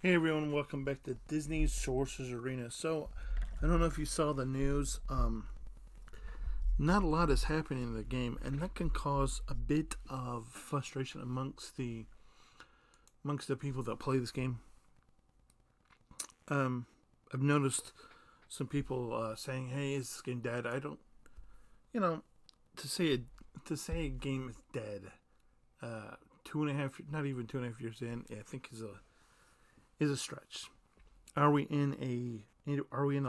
Hey everyone, welcome back to Disney's Sorcerer's Arena. So, I don't know if you saw the news. Not a lot is happening in the game, and that can cause a bit of frustration amongst the people that play this game. Um, I've noticed some people saying, "Hey, is this game dead?" I don't, you know, to say it to say a game is dead. Two and a half, not even 2.5 years in, I think is a stretch. Are we in a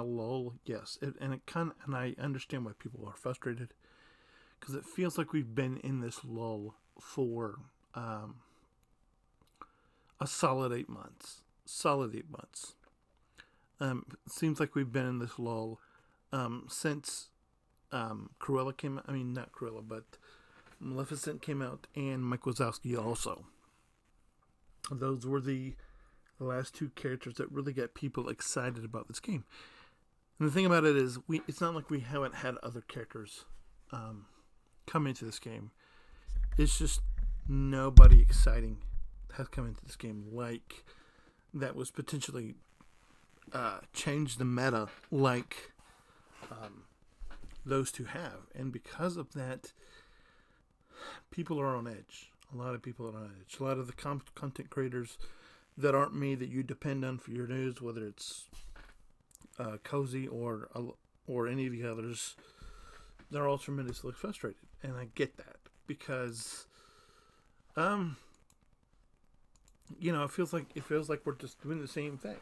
lull? Yes, and I understand why people are frustrated because it feels like we've been in this lull for um, a solid 8 months. Solid 8 months. It seems like we've been in this lull since Cruella came out. I mean, not Cruella, but Maleficent came out, and Mike Wazowski also. Those were the last two characters that really got people excited about this game. And the thing about it is, it's not like we haven't had other characters um, come into this game. It's just nobody exciting has come into this game like that was potentially changed the meta like um, those two have. And because of that, people are on edge. A lot of people are on edge. A lot of the content creators that aren't me that you depend on for your news, whether it's Cozy or any of the others, they're all tremendously frustrated, and I get that because, um, it feels like we're just doing the same thing.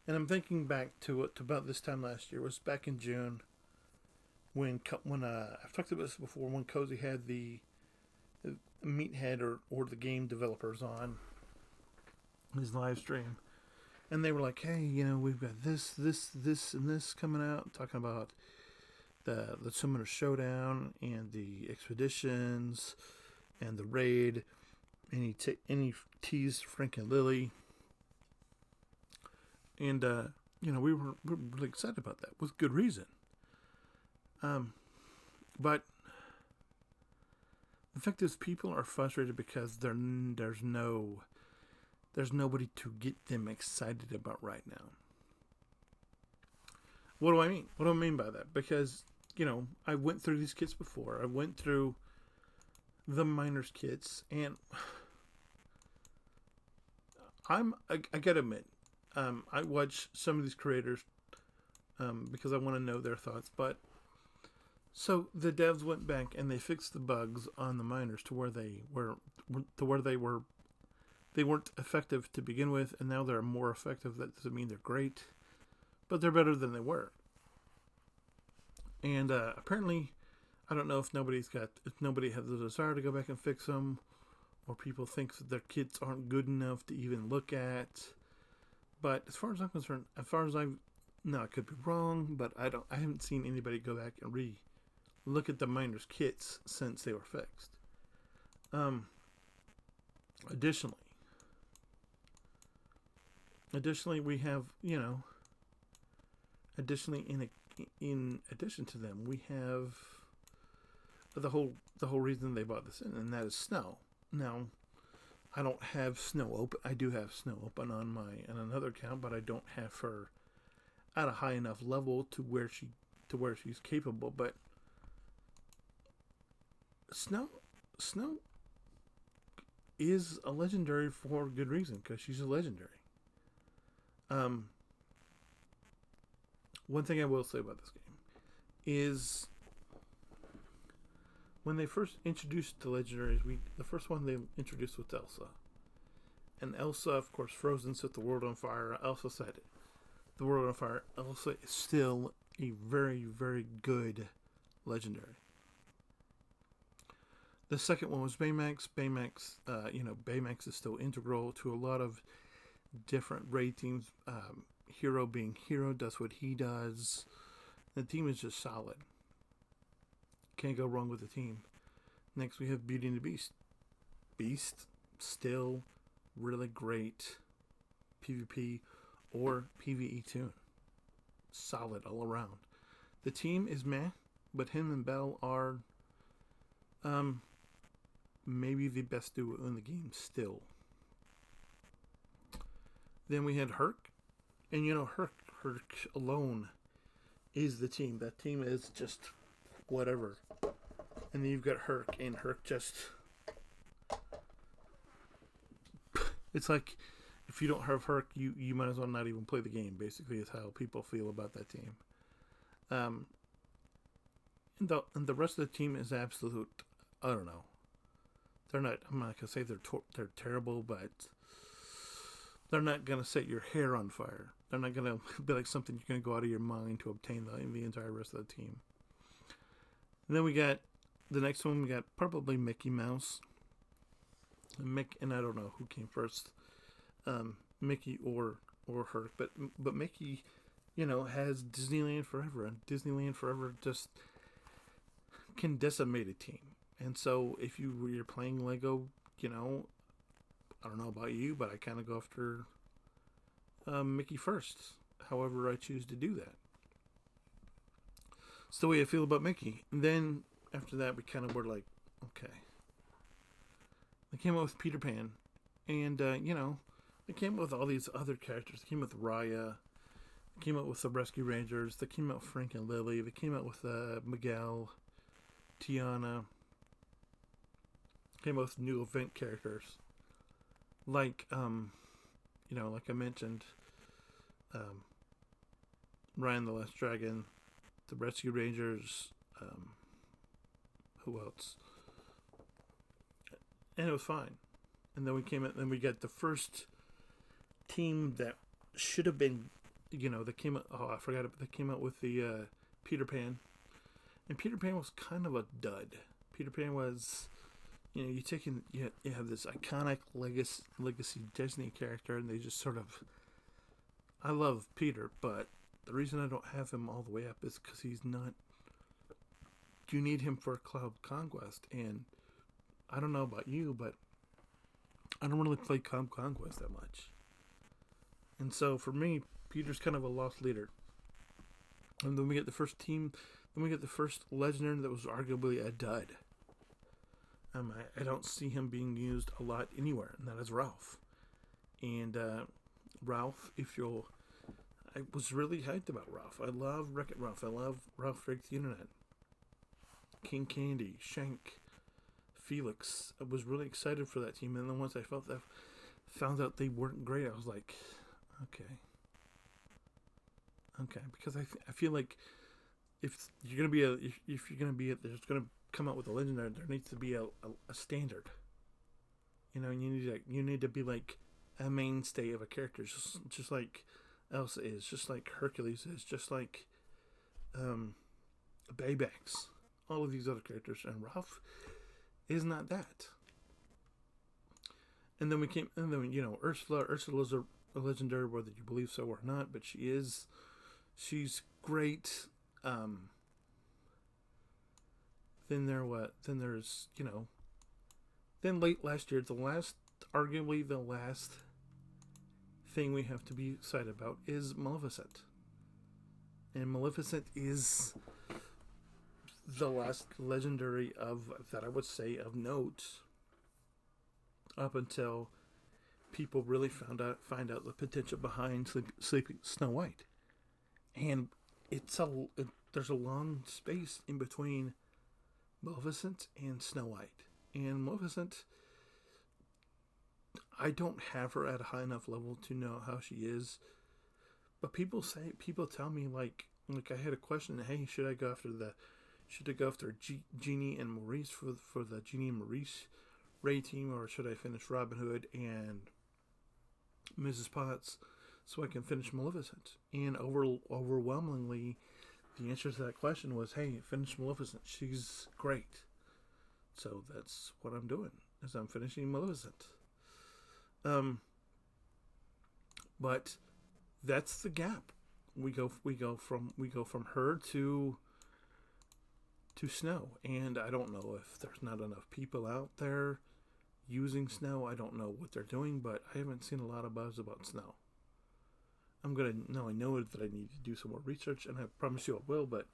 And I'm thinking back to about this time last year. It was back in June when I've talked about this before, when Cozy had the meathead or the game developers on his live stream, and they were like, "Hey, we've got this, and this coming out, talking about the Summoner Showdown and the expeditions and the raid." And he teased Frank and Lily, and we were really excited about that with good reason. Um, but the fact is, people are frustrated because there's nobody to get them excited about right now. What do I mean? What do I mean by that? Because I went through these kits before. I went through the miners kits, and I gotta admit, I watch some of these creators because I want to know their thoughts. But so the devs went back and they fixed the bugs on the miners to where they weren't effective to begin with, and now they're more effective. That doesn't mean they're great, but they're better than they were. And apparently, I don't know if nobody has the desire to go back and fix them, or people think that their kits aren't good enough to even look at. But as far as I'm concerned, as far as I've no, I could be wrong, but I haven't seen anybody go back and look at the miners kits since they were fixed. Um, additionally, we have additionally in addition to them, we have the whole reason they bought this in, and that is snow. Now, I don't have snow open. I do have snow open on another account, but I don't have her at a high enough level to where she's capable. But snow snow is a legendary for good reason because she's a legendary. Um, One thing I will say about this game is when they first introduced the legendaries, the first one they introduced was Elsa, and Elsa, of course, Frozen set the world on fire. Elsa set the world on fire. Elsa is still a very, very good legendary. The second one was Baymax. Baymax is still integral to a lot of different ratings. Hero being Hero does what he does. The team is just solid. Can't go wrong with the team. Next, we have Beauty and the Beast. Beast, still really great PvP or PvE tune. Solid all around. The team is meh, but him and Belle are um, maybe the best duo in the game still. Then we had Herc, and Herc alone is the team. That team is just whatever. And then you've got Herc, and Herc just, it's like if you don't have Herc, you might as well not even play the game. Basically, is how people feel about that team. And the rest of the team is absolute. I don't know. They're not. I'm not gonna say they're terrible, but they're not gonna set your hair on fire. They're not gonna be like something you're gonna go out of your mind to obtain the entire rest of the team. And then we got the next one. We got probably Mickey Mouse. And I don't know who came first, Mickey or Herc, but Mickey, has Disneyland Forever, and Disneyland Forever just can decimate a team. And so if you're playing Lego, I don't know about you, but I kind of go after Mickey first. However, I choose to do that. It's the way I feel about Mickey. And then after that, we kind of were like, okay. They came out with Peter Pan, and they came out with all these other characters. They came out with Raya. They came out with the Rescue Rangers. They came out with Frank and Lily. They came out with Miguel, Tiana. Came out with new event characters, like like I mentioned, Ryan the Last Dragon, the Rescue Rangers. Who else? And it was fine. And then then we got the first team that should have been, that came out. Oh, I forgot it. They came out with the Peter Pan, and Peter Pan was kind of a dud. Peter Pan was, you have this iconic legacy Disney character, and they just sort of. I love Peter, but the reason I don't have him all the way up is because he's not. You need him for Cloud Conquest, and I don't know about you, but I don't really play Cloud Conquest that much. And so for me, Peter's kind of a lost leader. And then we get the first team, then we get the first legendary that was arguably a dud. I don't see him being used a lot anywhere, and that is Ralph. And Ralph, I was really hyped about Ralph. I love Wreck-It Ralph. I love Ralph Breaks the Internet. King Candy, Shank, Felix. I was really excited for that team, and then once I found out they weren't great, I was like, okay, because I feel like if you're there's gonna come out with a legendary, there needs to be a standard. You need to be like a mainstay of a character, just like Elsa is, just like Hercules is, just like Baymax. All of these other characters, and Ralph is not that. And then Ursula's a legendary, whether you believe so or not, but she's great. Then late last year, arguably the last thing we have to be excited about is Maleficent. And Maleficent is the last legendary that I would say of note up until people really find out the potential behind Sleeping Snow White. And there's a long space in between Maleficent and Snow White. And Maleficent, I don't have her at a high enough level to know how she is. But people tell me like I had a question, hey, should I go after Genie and Maurice for the Genie and Maurice Ray team, or should I finish Robin Hood and Mrs. Potts so I can finish Maleficent? And overwhelmingly, the answer to that question was, hey, finish Maleficent. She's great. So that's what I'm doing, is I'm finishing Maleficent. But that's the gap. We go from her to Snow, and I don't know if there's not enough people out there using Snow. I don't know what they're doing, but I haven't seen a lot of buzz about Snow. I know that I need to do some more research, and I promise you I will, but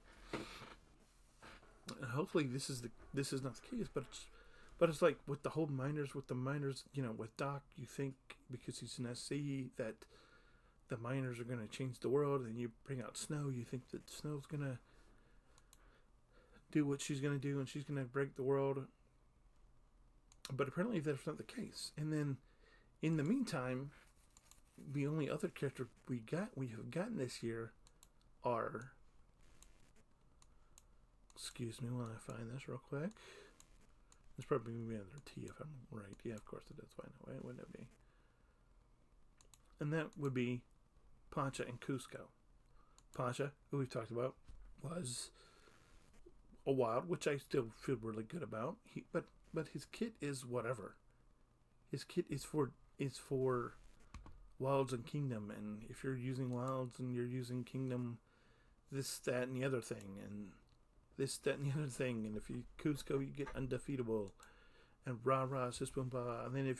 hopefully this is not the case, but it's like with the miners, with Doc, you think because he's an SC that the miners are going to change the world, and you bring out Snow, you think that Snow's going to do what she's going to do and she's going to break the world. But apparently that's not the case. And then in the meantime, the only other character we have gotten this year are, excuse me while I find this real quick. It's probably going to be under T if I'm right. Yeah, of course it is. Why not? Why wouldn't it be? And that would be Pacha and Cusco. Pacha, who we've talked about, was a wild, which I still feel really good about. But his kit is whatever. His kit is for Wilds and Kingdom, and if you're using Wilds and you're using Kingdom, this, that, and the other thing, and this, that, and the other thing, and if you Cusco, you get undefeatable, and rah rah, sis boom bah, and then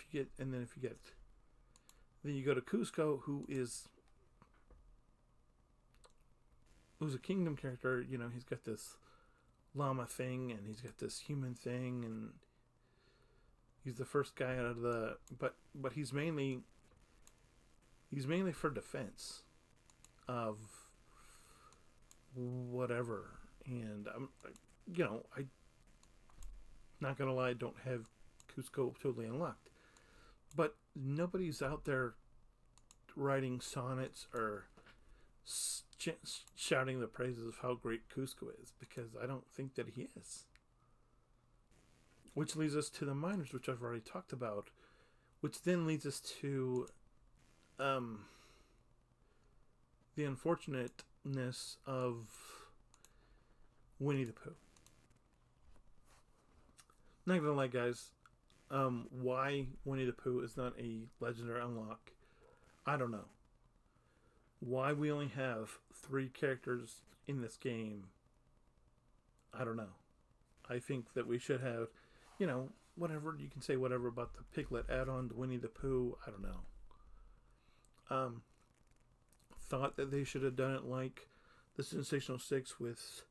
then you go to Cusco, who's a Kingdom character. You know, he's got this llama thing, and he's got this human thing, and he's the first guy out of the, but he's mainly for defense of whatever. And I'm not gonna lie, I don't have Cusco totally unlocked, but nobody's out there writing sonnets or shouting the praises of how great Cusco is, because I don't think that he is. Which leads us to the miners, which I've already talked about, which then leads us to the unfortunateness of Winnie the Pooh. Not gonna lie, guys, why Winnie the Pooh is not a legendary unlock, I don't know. Why we only have 3 characters in this game, I don't know. I think that we should have, whatever, you can say whatever about the Piglet add-on to Winnie the Pooh, I don't know. Thought that they should have done it like the Sensational Six with,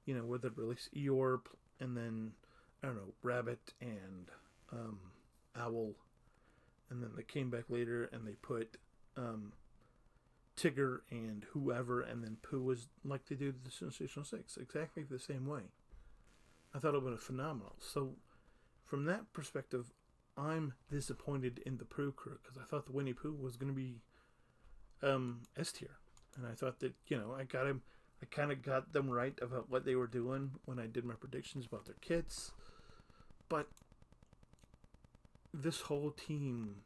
where they release Eeyore, and then, I don't know, Rabbit and Owl, and then they came back later and they put Tigger and whoever, and then Pooh was like they do the Sensational Six, exactly the same way. I thought it would have been phenomenal. So, from that perspective, I'm disappointed in the Pooh crew, because I thought the Winnie Pooh was going to be S tier, and I thought that I kind of got them right about what they were doing when I did my predictions about their kits, but this whole team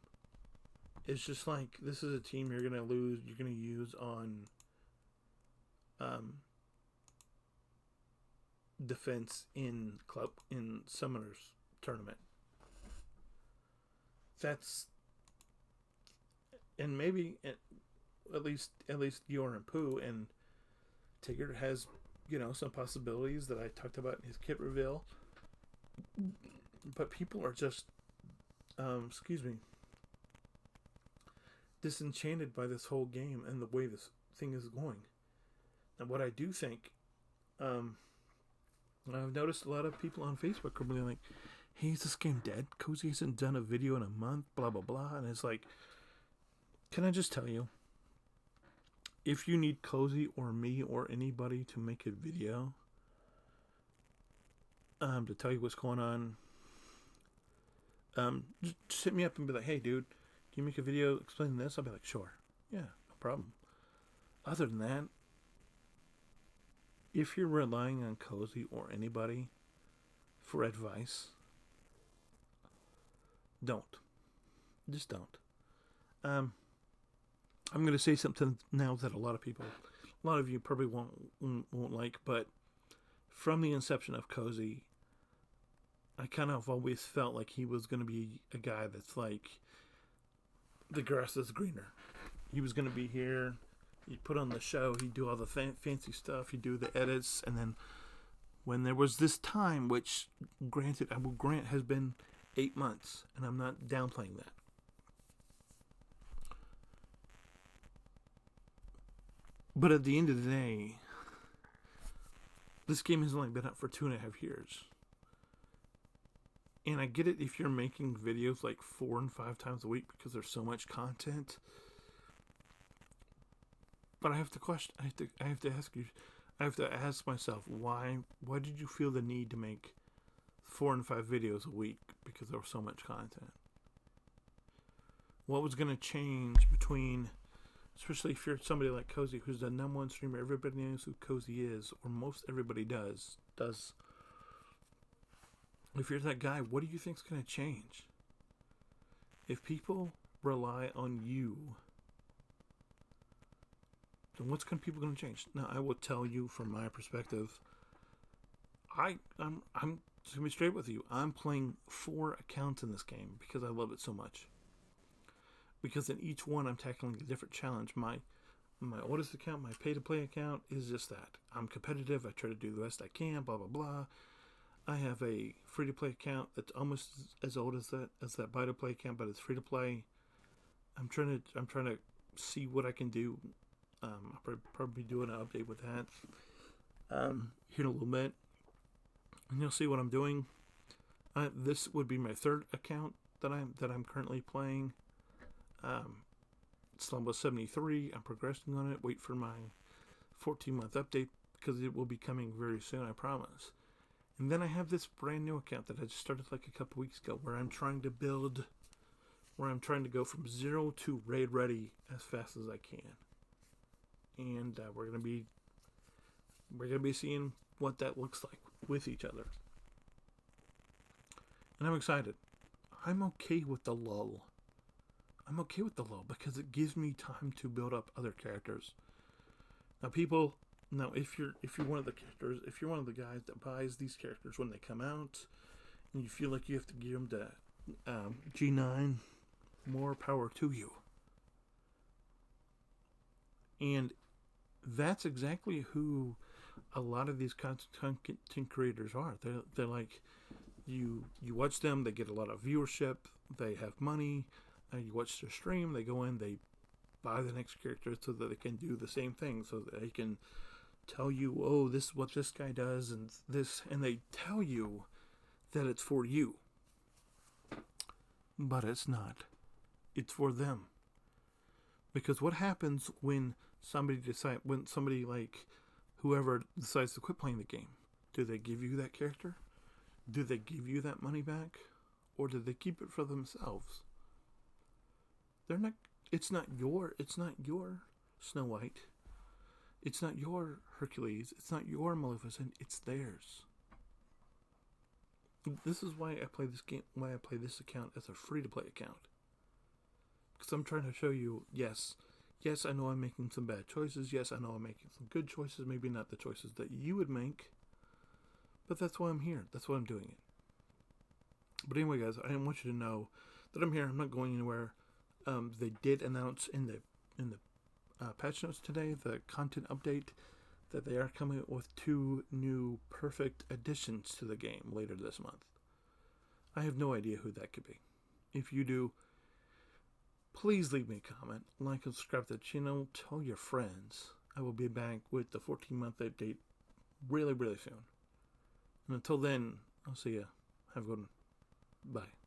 is just like, this is a team you're gonna lose. You're gonna use on defense in Summoners tournament. That's, and maybe at least Eeyore and Pooh and Tigger has some possibilities that I talked about in his kit reveal, but people are just disenchanted by this whole game and the way this thing is going. And what I do think, I've noticed a lot of people on Facebook are really like, hey, is this game dead? Cozy hasn't done a video in a month, blah blah blah. And it's like, can I just tell you, if you need Cozy or me or anybody to make a video to tell you what's going on, just hit me up and be like, hey dude, can you make a video explaining this? I'll be like, sure. Yeah, no problem. Other than that, if you're relying on Cozy or anybody for advice, don't. Just don't. I'm going to say something now that a lot of you probably won't like, but from the inception of Cozy, I kind of always felt like he was going to be a guy that's like, the grass is greener. He was going to be here. He'd put on the show. He'd do all the fancy stuff. He'd do the edits. And then when there was this time, which granted, I will grant has been 8 months, and I'm not downplaying that. But at the end of the day, this game has only been up for 2.5 years. And I get it if you're making videos like 4 and 5 times a week because there's so much content. But I have to question. I have to ask you. I have to ask myself why. Why did you feel the need to make 4 and 5 videos a week? Because there was so much content. What was going to change between, especially if you're somebody like Cozy, who's the #1 streamer, everybody knows who Cozy is, or most everybody does. If you're that guy, what do you think's going to change? If people rely on you, then what's people going to change? Now, I will tell you from my perspective, I'm just going to be straight with you. I'm playing 4 accounts in this game because I love it so much. Because in each one, I'm tackling a different challenge. My oldest account, my pay-to-play account, is just that. I'm competitive. I try to do the best I can, blah, blah, blah. I have a free-to-play account that's almost as old as that buy-to-play account, but it's free-to-play. I'm trying to see what I can do. I'll probably be doing an update with that here in a little bit, and you'll see what I'm doing. This would be my 3rd account that I'm currently playing. It's level 73. I'm progressing on it. Wait for my 14-month update because it will be coming very soon, I promise. And then I have this brand new account that I just started like a couple weeks ago where I'm trying to go from 0 to raid ready as fast as I can. And we're gonna be seeing what that looks like with each other. And I'm excited. I'm okay with the lull. I'm okay with the lull because it gives me time to build up other characters. Now, if you're one of the characters, if you're one of the guys that buys these characters when they come out, and you feel like you have to give them to G9, more power to you. And that's exactly who a lot of these content creators are. They're like, you watch them, they get a lot of viewership, they have money. You watch their stream, they go in, they buy the next character so that they can do the same thing, so that they can tell you, oh, this is what this guy does, and they tell you that it's for you. But it's not. It's for them. Because what happens when somebody like whoever decides to quit playing the game? Do they give you that character? Do they give you that money back? Or do they keep it for themselves? It's not your Snow White. It's not your Hercules. It's not your Maleficent. It's theirs. This is why I play this game, why I play this account as a free-to-play account. Because I'm trying to show you, yes, I know I'm making some bad choices. Yes, I know I'm making some good choices. Maybe not the choices that you would make. But that's why I'm here. That's why I'm doing it. But anyway, guys, I want you to know that I'm here. I'm not going anywhere. They did announce in the patch notes today, the content update, that they are coming with 2 new perfect additions to the game later this month. I have no idea who that could be. If you do, please leave me a comment, like and subscribe to the channel, tell your friends. I will be back with the 14-month update really, really soon. And until then, I'll see ya. Have a good one. Bye.